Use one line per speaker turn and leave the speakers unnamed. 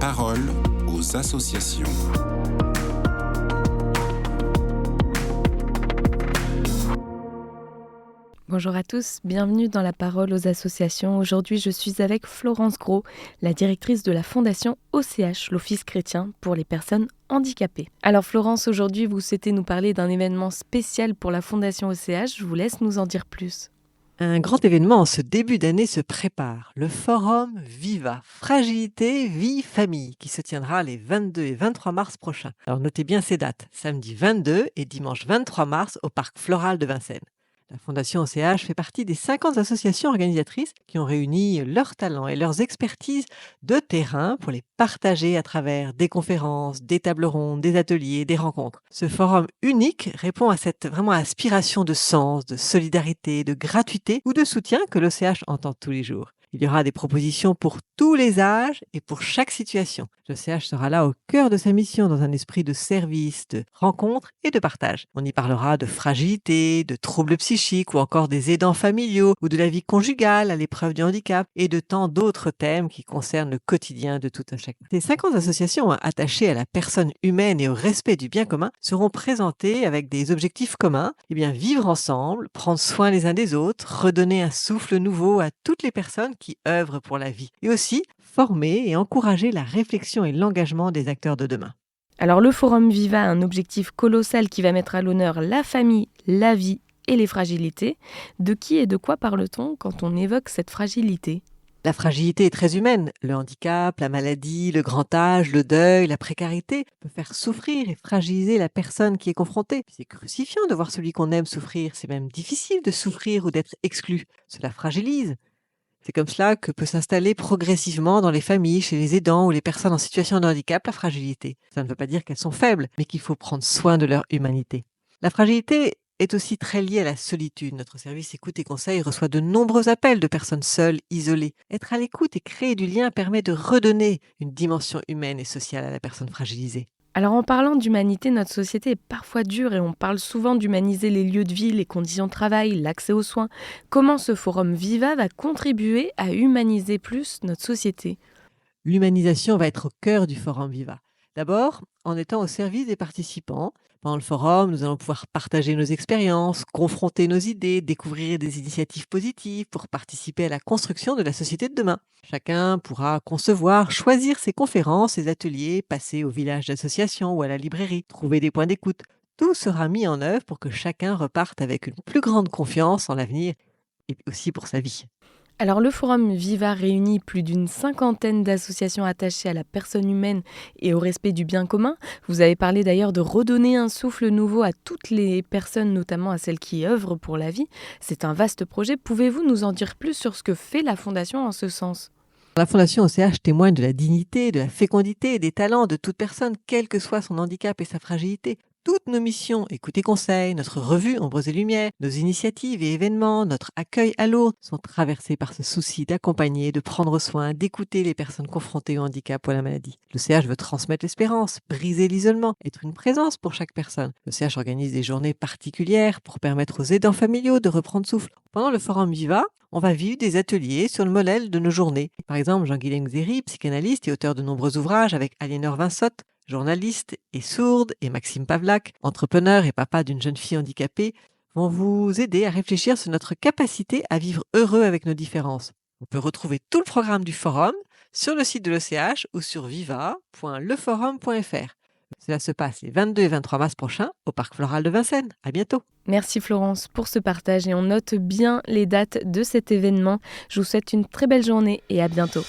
parole aux associations.
Bonjour à tous, bienvenue dans la parole aux associations. Aujourd'hui, je suis avec Florence Gros, la directrice de la fondation OCH, l'Office chrétien pour les personnes handicapées. Alors Florence, aujourd'hui, vous souhaitez nous parler d'un événement spécial pour la fondation OCH. Je vous laisse nous en dire plus.
Un grand événement en ce début d'année se prépare, le Forum Viva, Fragilité, Vie, Famille, qui se tiendra les 22 et 23 mars prochains. Alors notez bien ces dates, samedi 22 et dimanche 23 mars au Parc Floral de Vincennes. La Fondation OCH fait partie des 50 associations organisatrices qui ont réuni leurs talents et leurs expertises de terrain pour les partager à travers des conférences, des tables rondes, des ateliers, des rencontres. Ce forum unique répond à cette vraiment aspiration de sens, de solidarité, de gratuité ou de soutien que l'OCH entend tous les jours. Il y aura des propositions pour tous les âges et pour chaque situation. L'OCH sera là au cœur de sa mission dans un esprit de service, de rencontre et de partage. On y parlera de fragilité, de troubles psychiques ou encore des aidants familiaux ou de la vie conjugale à l'épreuve du handicap et de tant d'autres thèmes qui concernent le quotidien de tout un chacun. Ces 50 associations attachées à la personne humaine et au respect du bien commun seront présentées avec des objectifs communs, vivre ensemble, prendre soin les uns des autres, redonner un souffle nouveau à toutes les personnes qui œuvrent pour la vie et aussi former et encourager la réflexion et l'engagement des acteurs de demain.
Alors le Forum Viva a un objectif colossal qui va mettre à l'honneur la famille, la vie et les fragilités. De qui et de quoi parle-t-on quand on évoque cette fragilité ?
La fragilité est très humaine. Le handicap, la maladie, le grand âge, le deuil, la précarité peut faire souffrir et fragiliser la personne qui est confrontée. C'est crucifiant de voir celui qu'on aime souffrir. C'est même difficile de souffrir ou d'être exclu. Cela fragilise. C'est comme cela que peut s'installer progressivement dans les familles, chez les aidants ou les personnes en situation de handicap, la fragilité. Ça ne veut pas dire qu'elles sont faibles, mais qu'il faut prendre soin de leur humanité. La fragilité est aussi très liée à la solitude. Notre service Écoute et Conseil reçoit de nombreux appels de personnes seules, isolées. Être à l'écoute et créer du lien permet de redonner une dimension humaine et sociale à la personne fragilisée.
Alors en parlant d'humanité, notre société est parfois dure et on parle souvent d'humaniser les lieux de vie, les conditions de travail, l'accès aux soins. Comment ce Forum Viva va contribuer à humaniser plus notre société ?
L'humanisation va être au cœur du Forum Viva. D'abord, en étant au service des participants. Pendant le forum, nous allons pouvoir partager nos expériences, confronter nos idées, découvrir des initiatives positives pour participer à la construction de la société de demain. Chacun pourra concevoir, choisir ses conférences, ses ateliers, passer au village d'association ou à la librairie, trouver des points d'écoute. Tout sera mis en œuvre pour que chacun reparte avec une plus grande confiance en l'avenir et aussi pour sa vie.
Alors le Forum Viva réunit plus d'une 50aine d'associations attachées à la personne humaine et au respect du bien commun. Vous avez parlé d'ailleurs de redonner un souffle nouveau à toutes les personnes, notamment à celles qui œuvrent pour la vie. C'est un vaste projet. Pouvez-vous nous en dire plus sur ce que fait la Fondation en ce sens ?
La Fondation OCH témoigne de la dignité, de la fécondité et des talents de toute personne, quel que soit son handicap et sa fragilité. Toutes nos missions, Écoute et Conseil, notre revue Ombres et Lumières, nos initiatives et événements, notre accueil à Lourdes sont traversés par ce souci d'accompagner, de prendre soin, d'écouter les personnes confrontées au handicap ou à la maladie. Le CH veut transmettre l'espérance, briser l'isolement, être une présence pour chaque personne. Le CH organise des journées particulières pour permettre aux aidants familiaux de reprendre souffle. Pendant le Forum Viva, on va vivre des ateliers sur le modèle de nos journées. Par exemple, Jean-Guilain Xéry, psychanalyste et auteur de nombreux ouvrages avec Aliénor Vinsotte, journaliste et sourde, et Maxime Pavlak, entrepreneur et papa d'une jeune fille handicapée, vont vous aider à réfléchir sur notre capacité à vivre heureux avec nos différences. On peut retrouver tout le programme du forum sur le site de l'OCH ou sur viva.leforum.fr. Cela se passe les 22 et 23 mars prochains au Parc Floral de Vincennes. À bientôt.
Merci Florence pour ce partage et on note bien les dates de cet événement. Je vous souhaite une très belle journée et à bientôt.